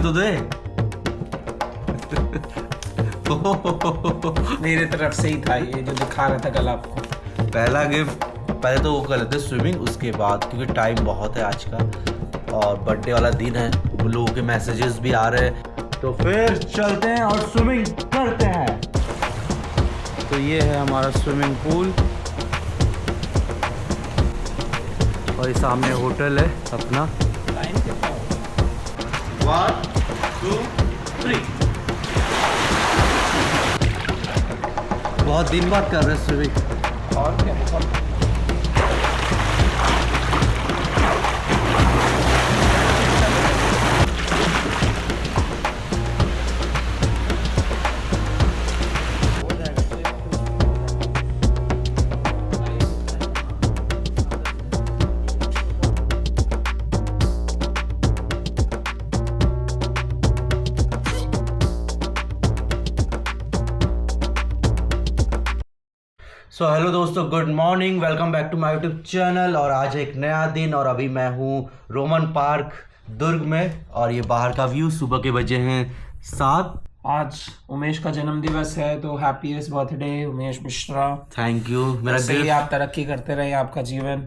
तो दे। मेरे तरफ से ही था ये जो दिखा रहा था कल आपको। पहला गिफ्ट, पहले तो वो कर लेते स्विमिंग, उसके बाद क्योंकि टाइम बहुत है आज का और बर्थडे वाला दिन है, लोगों के मैसेजेस भी आ रहे हैं, तो फिर चलते हैं और स्विमिंग करते हैं। तो ये है हमारा स्विमिंग पूल और ये सामने होटल है अपना। 1 2 3। बहुत दिन बाद कर रहे हैं स्विमिंग। और क्या सो हेलो दोस्तों, good morning, welcome back to my YouTube channel. और आज एक नया दिन और अभी मैं हूँ रोमन पार्क दुर्ग में और ये बाहर का व्यू। सुबह के बजे हैं 7। आज उमेश का जन्मदिवस है तो happiest birthday Umesh Mishra. Thank you. मेरा सही, गिफ्ट, आप तरक्की करते रहे, आपका जीवन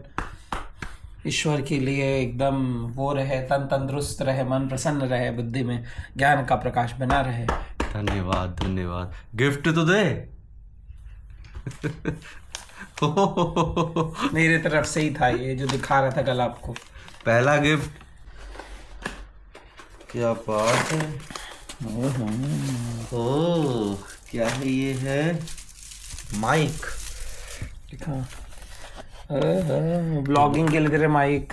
ईश्वर के लिए एकदम वो रहे, तन तंदुरुस्त रहे, मन प्रसन्न रहे, बुद्धि में ज्ञान का प्रकाश बना रहे। धन्यवाद धन्यवाद। गिफ्ट तो दे। मेरे तरफ से ही था ये जो दिखा रहा था कल आपको। पहला गिफ्ट, क्या बात है। ओह, क्या है ये? है माइक। ब्लॉगिंग के लिए तेरे माइक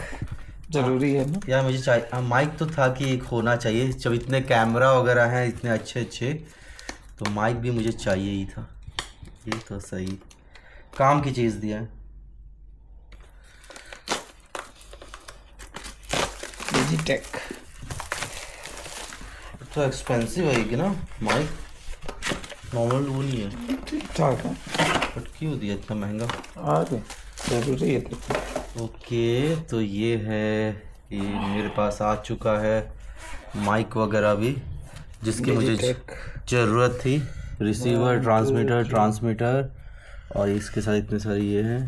जरूरी है ना यार, मुझे चाहिए माइक तो था कि एक होना चाहिए, जब इतने कैमरा वगैरह हैं इतने अच्छे अच्छे, तो माइक भी मुझे चाहिए ही था। ये तो सही काम की चीज़ दिया है। डिजिटेक तो एक्सपेंसिव है कि ना माइक, नॉर्मल वो नहीं है। ठीक ठाक है, बट क्यों दिया इतना महंगा? जरूरी है तो। ओके, तो ये है, ये मेरे पास आ चुका है माइक वगैरह भी, जिसकी मुझे ज़रूरत थी। रिसीवर, ट्रांसमीटर और इसके साथ इतने सारे ये हैं।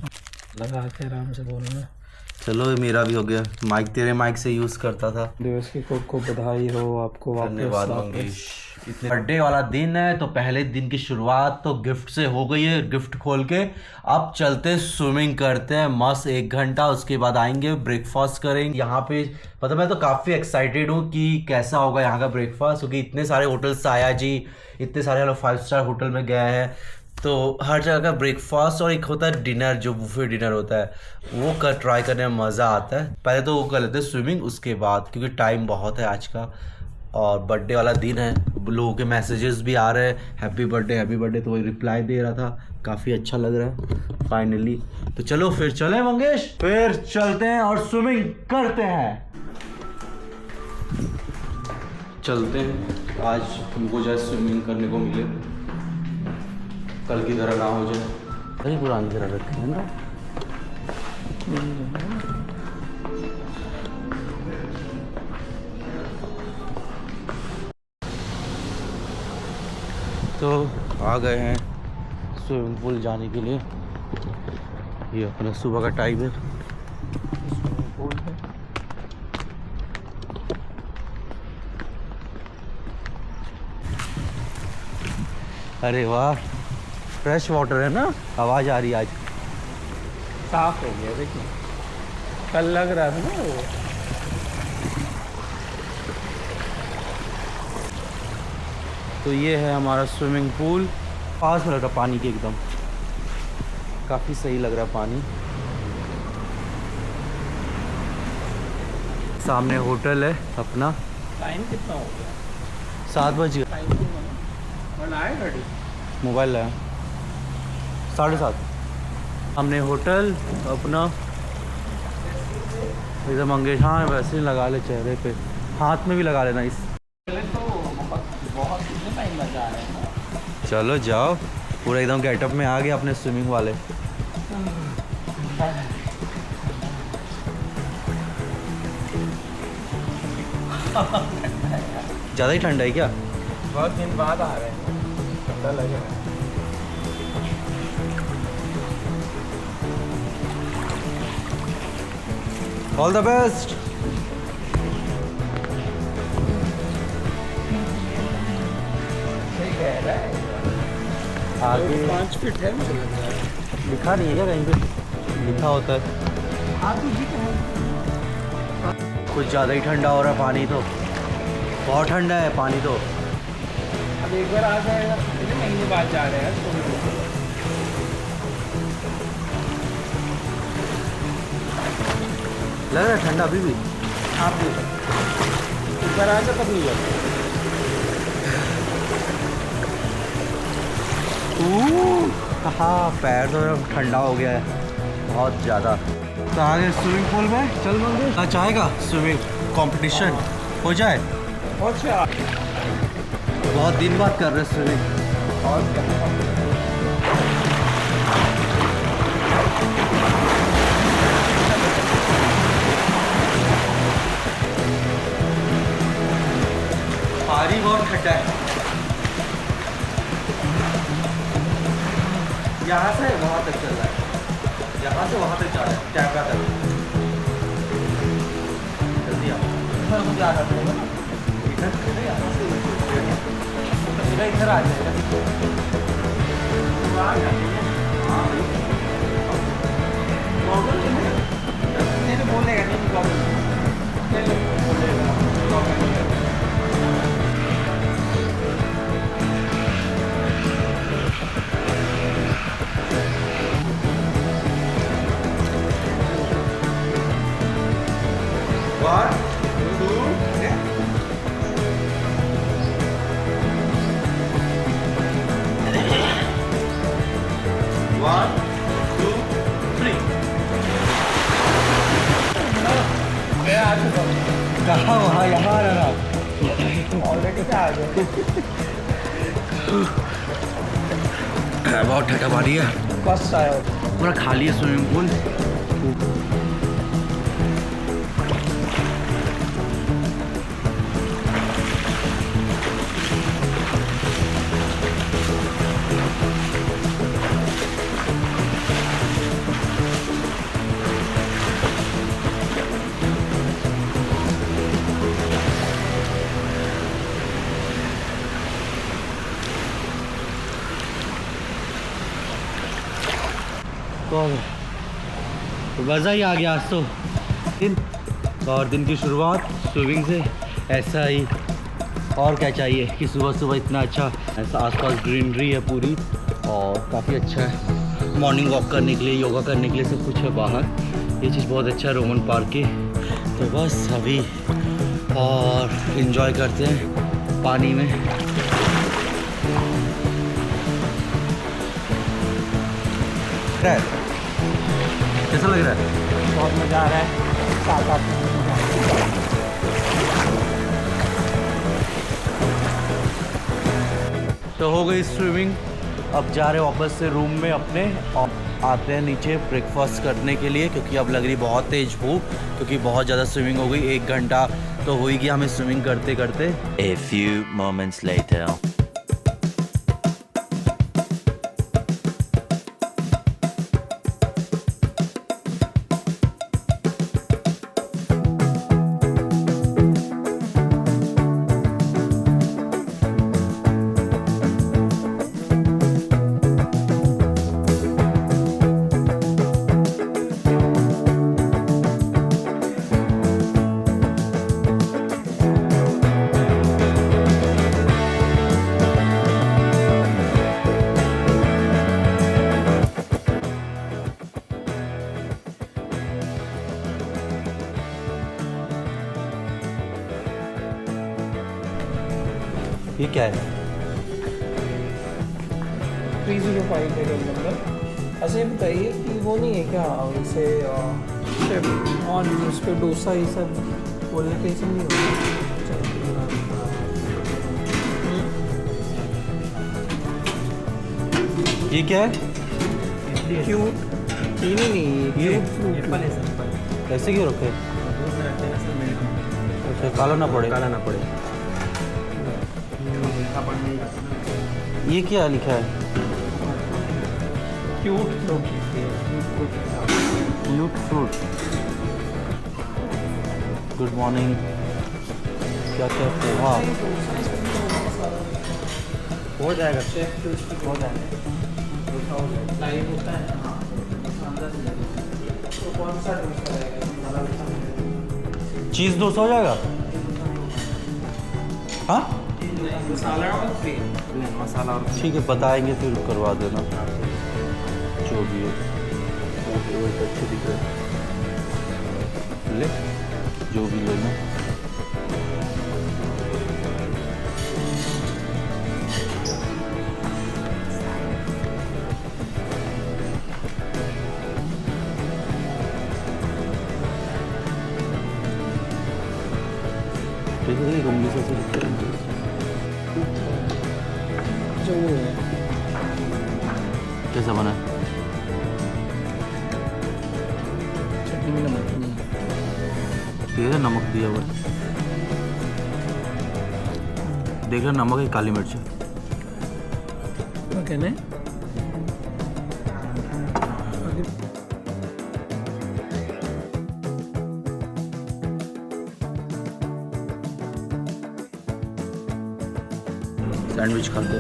लगा के आराम से बोलना। चलो, ये मेरा भी हो गया। माइक तेरे माइक से यूज़ करता था। दिवस की खूब बधाई हो आपको। धन्यवाद मंगेश। इतने बर्थडे वाला दिन है तो पहले दिन की शुरुआत तो गिफ्ट से हो गई है। गिफ्ट खोल के अब चलते स्विमिंग करते हैं मस्त 1 घंटा, उसके बाद आएंगे ब्रेकफास्ट करेंगे यहाँ पे। पता, मैं तो काफ़ी एक्साइटेड हूँ कि कैसा होगा यहाँ का ब्रेकफास्ट, क्योंकि इतने सारे होटल्स आया जी, इतने सारे लोग 5 स्टार होटल में गए हैं, तो हर जगह का ब्रेकफास्ट और एक होता है डिनर, जो बुफे डिनर होता है, वो कर ट्राई करने में मज़ा आता है। पहले तो वो कर लेते हैं स्विमिंग, उसके बाद क्योंकि टाइम बहुत है आज का और बर्थडे वाला दिन है, लोगों के मैसेजेस भी आ रहे हैं हैप्पी बर्थडे, तो वही रिप्लाई दे रहा था। काफ़ी अच्छा लग रहा है फाइनली। तो चलो फिर चलें मंगेश, फिर चलते हैं और स्विमिंग करते हैं। चलते हैं, आज हमको जाए स्विमिंग करने को मिले, कल की तरह ना हो जाए। अरे पुरानी तरह रखे हैं ना। तो आ गए हैं स्विमिंग पूल जाने के लिए। ये अपना सुबह का टाइम है। स्विमिंग पूल है। अरे वाह, फ्रेश वाटर है ना, आवाज़ आ रही है आज। साफ हो गया, देखिए कल लग रहा था ना वो। तो ये है हमारा स्विमिंग पूल, पास में लग रहा पानी के एकदम, काफ़ी सही लग रहा पानी। सामने होटल है अपना। टाइम कितना हो गया? 7 बज गए। टाइम कितना आए गाड़ी? मोबाइल लाया 7:30। हमने होटल अपना इधर मंगेश। हाँ, वैसे ही लगा ले चेहरे पे, हाथ में भी लगा लेना इस। पहले तो बहुत कितने टाइम लगा रहे हैं ना। चलो जाओ, पूरा एकदम गेटअप में आ गया अपने स्विमिंग वाले। ज़्यादा ही ठंडा है क्या? बहुत दिन बाद आ रहे हैं, ठंडा लग रहा है। All the best. सही कह रहा है। आगे 5 फीट है मुझे लग रहा है। लिखा नहीं है क्या कहीं पे? लिखा होता है। कुछ ज़्यादा ही ठंडा हो रहा है पानी तो, बहुत ठंडा है पानी तो। अब एक बार आ जाएगा, कितने महीने बाद जा रहे हैं तो लग रहा है ठंडा अभी भी। आप भी एक बार आ जाए तब नहीं जाते। हाँ, पैर तो ठंडा हो गया है बहुत ज़्यादा। तो आगे स्विमिंग पूल में चल मंदिर ना चाहेगा, स्विमिंग कंपटीशन हो जाए। अच्छा, बहुत दिन बाद कर रहे स्विमिंग। और पानी बहुत ठंडा है। यहाँ से वहाँ तक चल रहा है, यहाँ से वहाँ तक जा रहा है, कैमरा तक। जल्दी आओ, मुझे आना पड़ेगा ना, इधर से यहाँ से तो इधर आ जाएगा। आ जाएगा। हाँ नहीं बोलेगा, नहीं प्रॉब्लम बोलेगा। One, two, yeah. One, two, three. मैं आ चुका हूँ कहाँ? वहाँ यहाँ आ रहा। ऑलरेडी से आ गए। बहुत ठंडा पानी है, बस आया पूरा खाली है स्विमिंग पूल। तो मज़ा ही आ गया आज तो। दिन और दिन की शुरुआत स्विमिंग से, ऐसा ही और क्या चाहिए कि सुबह सुबह इतना अच्छा ऐसा आसपास ग्रीनरी है पूरी और काफ़ी अच्छा है। मॉर्निंग वॉक करने के लिए, योगा करने के लिए सब कुछ है बाहर। ये चीज़ बहुत अच्छा है रोमन पार्क की। तो बस अभी और इन्जॉय करते हैं पानी में। कैसा लग रहा है? बहुत मज़ा आ रहा है। तो हो गई स्विमिंग, अब जा रहे वापस से रूम में अपने और आते हैं नीचे ब्रेकफास्ट करने के लिए, क्योंकि अब लग रही बहुत तेज़ भूख, क्योंकि बहुत ज़्यादा स्विमिंग हो गई। 1 घंटा तो हो ही गया हमें स्विमिंग करते करते। A few moments later. ये क्या है? 305 है रोल नंबर। अच्छा ये बताइए कि वो नहीं है क्या इसे और उस पर डोसा ये सब बोलने पे सब नहीं होता? ये क्या है? क्यूट नहीं ये फ्रूट ऐसे क्यों रखे? अच्छा, काला ना पड़े। काला ना पड़े। ये क्या लिखा है? Cute fruit flute fruit. Good morning. क्या क्या पोहा? हो जाएगा हो जाएगा लाइव होता है हाँ तो कौन सा डोसा रहेगा चीज़ डोसा हो जाएगा? हाँ मसाला और फ्री मसाला और ठीक है, बताएंगे फिर करवा देना जो भी है। वो अच्छे दिख रहे हैं, ले जो भी लेना। देखिए गमले से दिखते हैं। जो वो है कैसा बना? चटनी में नमक नहीं ठीक है, नमक दिया हुआ है। देख रहे नमक है, काली मिर्च है। ओके ने सैंडविच खाते हैं।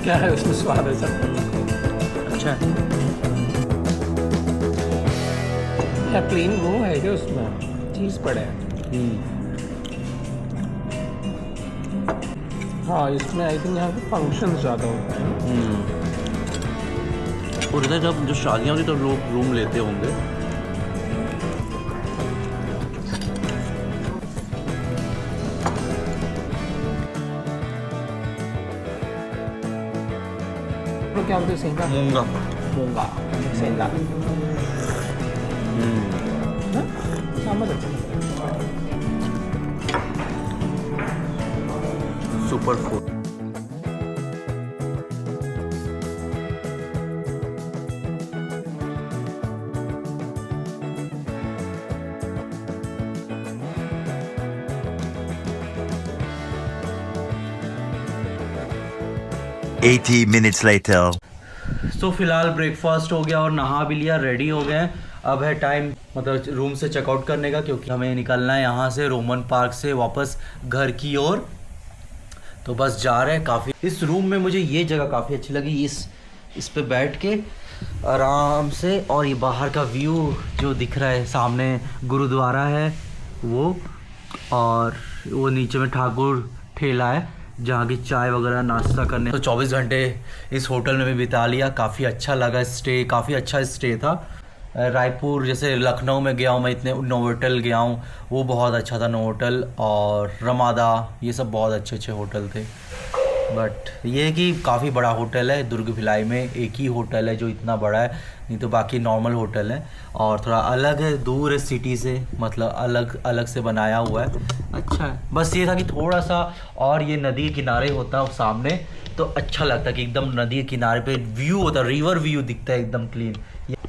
क्या है उसमें स्वाद है सब अच्छा है। या प्लेन वो है क्या उसमें चीज़ पड़े है हाँ इसमें आई थिंक यहाँ पे फंक्शन ज़्यादा होता है और इधर जब जो शादियाँ होती तो लोग रूम लेते होंगे। तो क्या बोलते हैं सेंगा मूंगा। मूंगा सेंगा सांभर अच्छा सुपर फूड। $80 minutes later. तो फिलहाल ब्रेकफास्ट हो गया और नहा भी लिया, रेडी हो गए। अब है टाइम मतलब रूम से चेकआउट करने का, क्योंकि हमें निकलना है यहाँ से रोमन पार्क से वापस घर की ओर। तो बस जा रहे हैं। काफ़ी इस रूम में मुझे ये जगह काफ़ी अच्छी लगी, इस पे बैठ के आराम से, और ये बाहर का व्यू जो दिख रहा है, सामने गुरुद्वारा है वो, और वो नीचे में ठाकुर ठेला है जहाँ की चाय वगैरह नाश्ता करने। तो 24 घंटे इस होटल में भी बिता लिया। काफ़ी अच्छा लगा स्टे, काफ़ी अच्छा स्टे था। रायपुर जैसे लखनऊ में गया हूँ मैं, इतने नोवोटल गया हूँ, वो बहुत अच्छा था नोवोटल, और रमादा, ये सब बहुत अच्छे अच्छे होटल थे। बट ये है कि काफ़ी बड़ा होटल है, दुर्ग भिलाई में एक ही होटल है जो इतना बड़ा है, नहीं तो बाकी नॉर्मल होटल है। और थोड़ा अलग है, दूर है सिटी से, मतलब अलग अलग से बनाया हुआ है, अच्छा है। बस ये था कि थोड़ा सा और ये नदी किनारे होता है सामने तो अच्छा लगता कि एकदम नदी के किनारे पे व्यू होता, रिवर व्यू दिखता है एकदम क्लीन।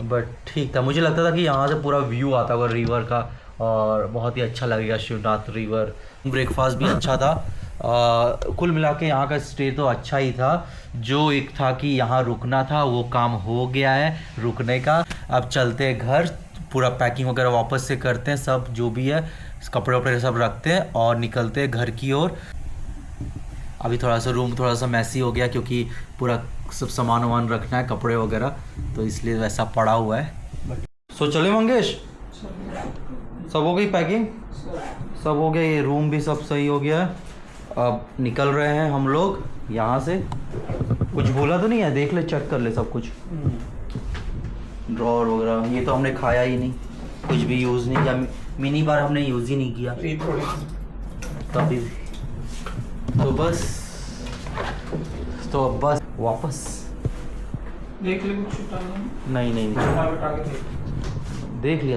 बट ठीक था, मुझे लगता था कि यहाँ से पूरा व्यू आता होगा रिवर का और बहुत ही अच्छा लगेगा शिवनाथ रिवर। ब्रेकफास्ट भी अच्छा था। कुल मिला के यहाँ का स्टे तो अच्छा ही था। जो एक था कि यहाँ रुकना था वो काम हो गया है रुकने का। अब चलते हैं घर, पूरा पैकिंग वगैरह वापस से करते हैं, सब जो भी है कपड़े वपड़े सब रखते हैं और निकलते हैं घर की ओर। अभी थोड़ा सा रूम थोड़ा सा मैसी हो गया क्योंकि पूरा सब सामान वामान रखना है, कपड़े वगैरह, तो इसलिए वैसा पड़ा हुआ है। सो चले मंगेश, सब हो गई पैकिंग, सब हो गया, ये रूम भी सब सही हो गया है। अब निकल रहे हैं हम लोग यहाँ से। कुछ भूला तो नहीं है? देख ले, चेक कर ले सब कुछ, ड्रॉर वगैरह। ये तो हमने खाया ही नहीं, कुछ भी यूज़ नहीं किया, मिनी बार हमने यूज़ ही नहीं किया कभी। तो बस, तो अब बस वापस। देख ले कुछ नहीं, देख लिया।